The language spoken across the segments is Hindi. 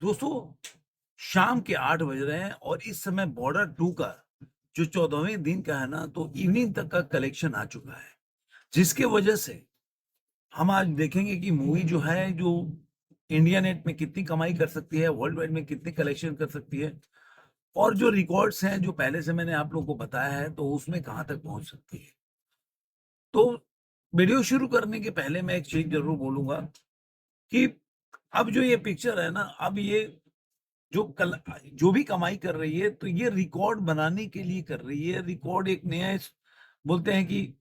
दोस्तों, शाम के 8 बज रहे हैं और इस समय बॉर्डर 2 का जो 14वें दिन का है ना, तो इवनिंग तक का कलेक्शन आ चुका है। जिसके वजह से हम आज देखेंगे कि मूवी जो है, जो इंडिया नेट में कितनी कमाई कर सकती है, वर्ल्ड वाइड में कितनी कलेक्शन कर सकती है और जो रिकॉर्ड्स हैं, जो पहले से मैंने आप लोगों को बताया है, तो उसमें कहाँ तक पहुँच सकती है। तो वीडियो शुरू करने के पहले मैं एक चीज़ ज़रूर बोलूँगा कि अब जो ये पिक्चर है ना, अब ये जो भी कमाई कर रही है, तो ये रिकॉर्ड बनाने के लिए कर रही है। रिकॉर्ड एक नया बोलते हैं कि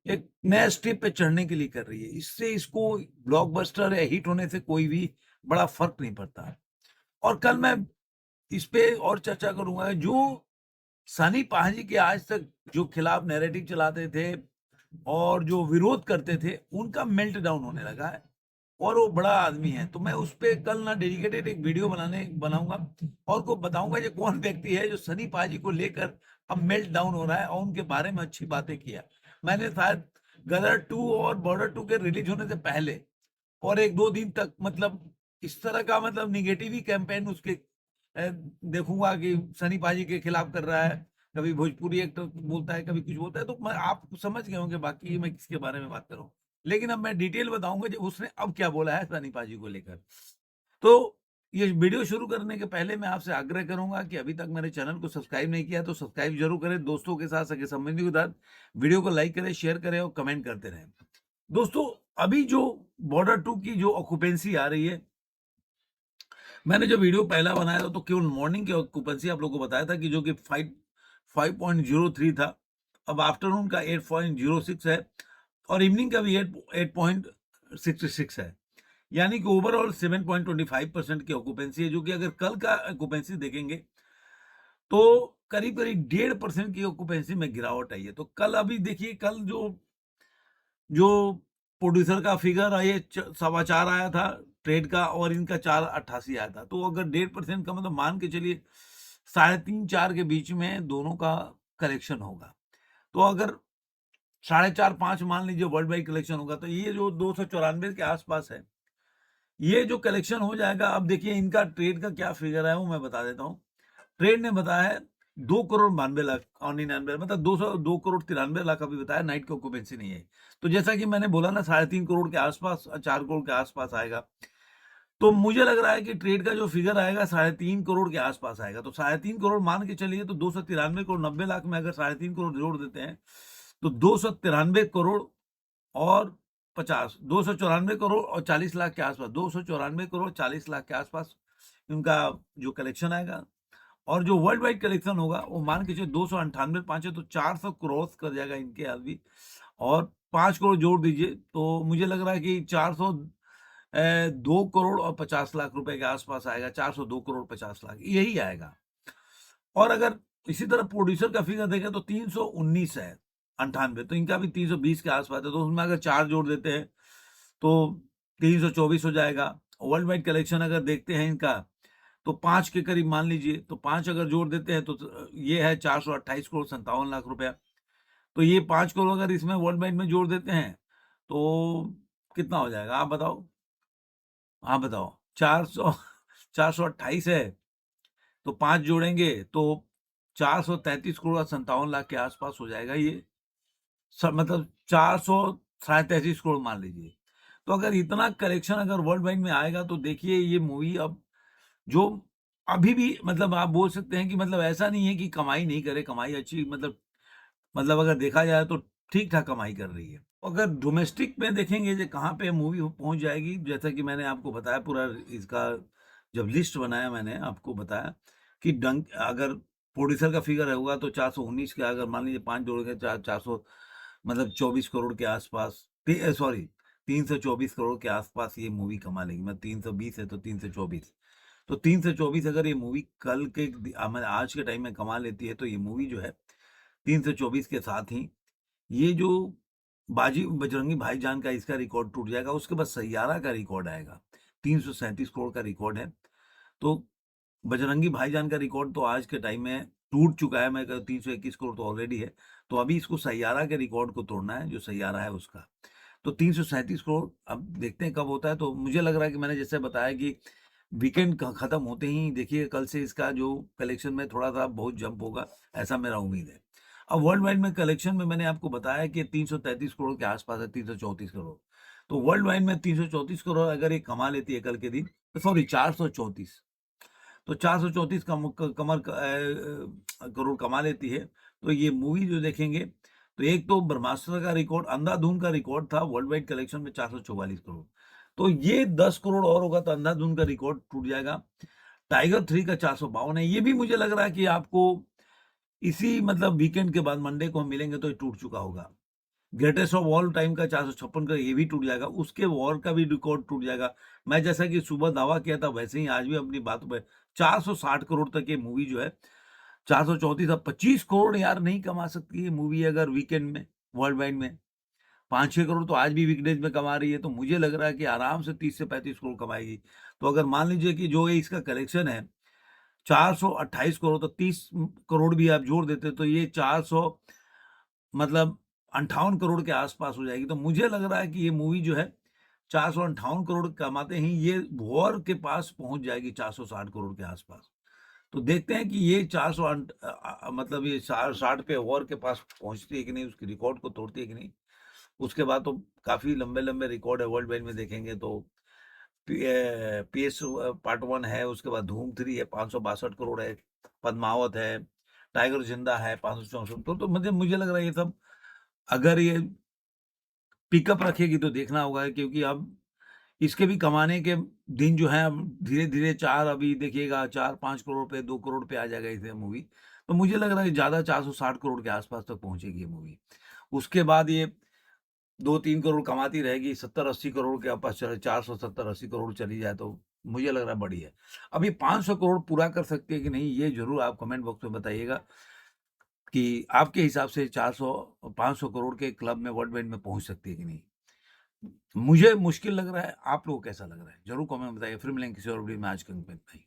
एक नया स्टेप पे चढ़ने के लिए कर रही है। इससे इसको ब्लॉकबस्टर या हिट होने से कोई भी बड़ा फर्क नहीं पड़ता। और कल मैं इस पे और चर्चा करूंगा। जो सनी पाजी के आज तक जो खिलाफ नैरेटिव चलाते थे और जो विरोध करते थे, उनका मेल्ट डाउन होने लगा है और वो बड़ा आदमी है। तो मैं उस पे कल ना डेडिकेटेड एक वीडियो बनाऊंगा और को बताऊंगा ये कौन व्यक्ति है जो सनी पाजी को लेकर अब मेल्ट डाउन हो रहा है और उनके बारे में अच्छी बातें किया। मैंने शायद गदर 2 और बॉर्डर 2 के रिलीज होने से पहले और 1-2 दिन तक मतलब इस तरह का मतलब नेगेटिव ही कैंपेन उसके देखूंगा कि सनी पाजी के खिलाफ कर रहा है। कभी भोजपुरी एक्टर बोलता है, कभी कुछ बोलता है, तो मैं आप समझ गए होंगे बाकी मैं किसके बारे में बात कर रहा हूँ। लेकिन अब मैं डिटेल बताऊंगा जो उसने अब क्या बोला है सनी पाजी को लेकर। तो ये वीडियो शुरू करने के पहले मैं आपसे आग्रह करूंगा कि अभी तक मेरे चैनल को सब्सक्राइब नहीं किया तो सब्सक्राइब जरूर करें, दोस्तों के साथ, सगे संबंधियों के साथ वीडियो को लाइक करें, शेयर करें और कमेंट करते रहें। दोस्तों, अभी जो बॉर्डर 2 की जो ऑक्यूपेंसी आ रही है, मैंने जो वीडियो पहला बनाया था तो केवल मॉर्निंग की ऑक्यूपेंसी आप लोगों को बताया था कि जो कि 5.03 था। अब आफ्टरनून का 8.06 है और इवनिंग का भी 8.66 है। यानी कि ओवरऑल 7.25% की ऑक्यूपेंसी है, जो कि अगर कल का ऑक्यूपेंसी देखेंगे तो करीब करीब 1.5% की ऑक्यूपेंसी में गिरावट आई है। तो कल अभी देखिए, कल जो जो प्रोड्यूसर का फिगर है, ये 4.25 आया था ट्रेड का और इनका 4.88 आया था। तो अगर 1.5% का मतलब मान के चलिए 3.5-4 के बीच में दोनों का कलेक्शन होगा। तो अगर 4.5-5 मान लीजिए वर्ल्ड वाइड कलेक्शन होगा, तो ये जो 294 के आसपास है, ये जो कलेक्शन हो जाएगा। अब देखिए इनका ट्रेड का क्या फिगर है वो मैं बता देता हूँ। ट्रेड ने बताया है 2 करोड़ 92 लाख और 99, मतलब 2 करोड़ 93 लाख अभी बताया। नाइट की ऑक्यूपेंसी नहीं है। तो जैसा कि मैंने बोला ना, 3.5 करोड़ के आसपास, 4 करोड़ के आसपास आएगा। तो मुझे लग रहा है कि ट्रेड का जो फिगर आएगा 3.5 करोड़ के आसपास आएगा। तो 3.5 करोड़ मान के चलिए, तो 293 करोड़ 90 लाख में अगर 3.5 करोड़ जोड़ देते हैं तो 293 करोड़ और 294 करोड़ और 40 लाख के आसपास, 294 करोड़ 40 लाख के आसपास इनका जो कलेक्शन आएगा। और जो वर्ल्ड वाइड कलेक्शन होगा वो मान के चलिए 298 पांच है तो 400 क्रॉस कर जाएगा इनके हाल भी। और 5 करोड़ जोड़ दीजिए तो मुझे लग रहा है कि 2 करोड़ और 50 लाख रुपए के आसपास आएगा। 402 करोड़ 50 लाख यही आएगा। और अगर इसी तरह प्रोड्यूसर का फिगर देखें तो 319 है, 98, तो इनका भी 320 के आसपास है। तो उसमें अगर 4 जोड़ देते हैं तो 324 हो जाएगा। वर्ल्ड वाइड कलेक्शन अगर देखते हैं इनका तो 5 के करीब मान लीजिए, तो 5 अगर जोड़ देते हैं तो ये है 428 करोड़ 57 लाख रुपया। तो ये 5 करोड़ अगर इसमें वर्ल्ड वाइड में जोड़ देते हैं तो कितना हो जाएगा, आप बताओ। आप बताओ। 400 428 है तो 5 जोड़ेंगे तो 433 करोड़ 57 लाख के आसपास हो जाएगा ये। मतलब 400 साढ़े 33 करोड़ मान लीजिए। तो अगर इतना कलेक्शन अगर वर्ल्ड वाइड में आएगा तो देखिए ये मूवी अब जो अभी भी मतलब आप बोल सकते हैं कि मतलब ऐसा नहीं है कि कमाई नहीं करे, कमाई अच्छी मतलब अगर देखा जाए तो ठीक ठाक कमाई कर रही है। अगर डोमेस्टिक में देखेंगे जो कहाँ पे मूवी पहुंच जाएगी, जैसा कि मैंने आपको बताया पूरा इसका जब लिस्ट बनाया मैंने आपको बताया कि डंक अगर प्रोड्यूसर का फिगर होगा तो 419 का, अगर मान लीजिए 5 जोड़ के 400 मतलब 24 करोड़ के आसपास, सॉरी 324 करोड़ के आसपास ये मूवी कमा लेगी। मतलब 320 है तो 324, तो 324 अगर ये मूवी कल के मतलब आज के टाइम में कमा लेती है तो ये मूवी जो है 324 के साथ ही ये जो बाजी बजरंगी भाईजान का इसका रिकॉर्ड टूट जाएगा। उसके बाद सैयारा का रिकॉर्ड आएगा, 337 करोड़ का रिकॉर्ड है। तो बजरंगी भाईजान का रिकॉर्ड तो आज के टाइम में टूट चुका है। मैं कहता 321 करोड़ तो ऑलरेडी है। तो अभी इसको सैयारा के रिकॉर्ड को तोड़ना है, जो सैयारा है उसका। तो 337 करोड़ अब देखते हैं कब होता है। तो मुझे लग रहा है कि मैंने जैसे बताया कि वीकेंड खत्म होते ही देखिए कल से इसका जो कलेक्शन में थोड़ा सा बहुत जंप होगा, ऐसा मेरा उम्मीद है। अब वर्ल्ड वाइड में कलेक्शन में मैंने आपको बताया कि 333 करोड़ के आसपास है, 334 करोड़। तो वर्ल्ड वाइड में 334 करोड़ अगर ये कमा लेती है कल के दिन, सॉरी 434, तो 434 करोड़ कमा लेती है, तो ये मूवी जो देखेंगे, तो एक तो ब्रह्मास्त्र का रिकॉर्ड, अंधाधुन का रिकॉर्ड था वर्ल्ड वाइड कलेक्शन में 444 करोड़। तो ये 10 करोड़ और होगा तो अंधाधुन का रिकॉर्ड टूट जाएगा। टाइगर 3 का 452 है। ये भी मुझे लग रहा है कि आपको इसी मतलब वीकेंड के बाद मंडे को हम मिलेंगे तो ये टूट चुका होगा। ग्रेटेस्ट ऑफ ऑल टाइम का 456 का ये भी टूट जाएगा, उसके वॉर का भी रिकॉर्ड टूट जाएगा। मैं जैसा कि सुबह दावा किया था वैसे ही आज भी अपनी बात पे 460 करोड़ तक ये मूवी जो है, 434, अब 25 करोड़ यार नहीं कमा सकती ये मूवी अगर वीकेंड में, वर्ल्ड वाइड में। 5-6 करोड़ तो आज भी वीकडेज में कमा रही है, तो मुझे लग रहा है कि आराम से 30 से 35 करोड़ कमाएगी। तो अगर मान लीजिए कि जो ये इसका कलेक्शन है 428 करोड़, तो 30 करोड़ भी आप जोड़ देते तो ये 400 मतलब 58 करोड़ के आसपास हो जाएगी। तो मुझे लग रहा है कि ये मूवी जो है 458 करोड़ कमाते ही ये वॉर के पास पहुंच जाएगी 460 करोड़ के आसपास। तो देखते हैं कि ये 400 मतलब ये 60 पे वॉर के पास पहुंचती है कि नहीं, उसकी रिकॉर्ड को तोड़ती है कि नहीं। उसके बाद तो काफी लंबे लंबे रिकॉर्ड है वर्ल्ड वाइड में देखेंगे तो पीएस पार्ट 1 है, उसके बाद धूम 3 है 562 करोड़ है, पद्मावत है, टाइगर जिंदा है 564। तो मुझे मुझे लग रहा है ये सब अगर ये पिकअप रखेगी तो देखना होगा, क्योंकि अब इसके भी कमाने के दिन जो है अब धीरे-धीरे 4 अभी देखिएगा 4-5 करोड़ पे 2 करोड़ पे आ जाएगा इसे मूवी। तो मुझे लग रहा है ज़्यादा 460 करोड़ के आस-पास तक पहुँचेगी ये मूवी। उसके बाद ये 2-3 करोड़ कमाती रहेगी, 70-80 करोड़ के आस-पास चले, 470-80 करोड़ चली जाए तो मुझे लग रहा है बढ़िया है। अब ये 500 करोड़ पूरा कर सकती है कि नहीं, ये ज़रूर आप कमेंट बॉक्स में बताइएगा कि आपके हिसाब से 400 500 करोड़ के क्लब में वर्ल्ड वाइड में पहुँच सकती है कि नहीं? मुझे मुश्किल लग रहा है, आप लोगों को कैसा लग रहा है? ज़रूर कमेंट में बताइए। फिर मिलेंगे किसी और वीडियो में, आज के लिए इतना ही।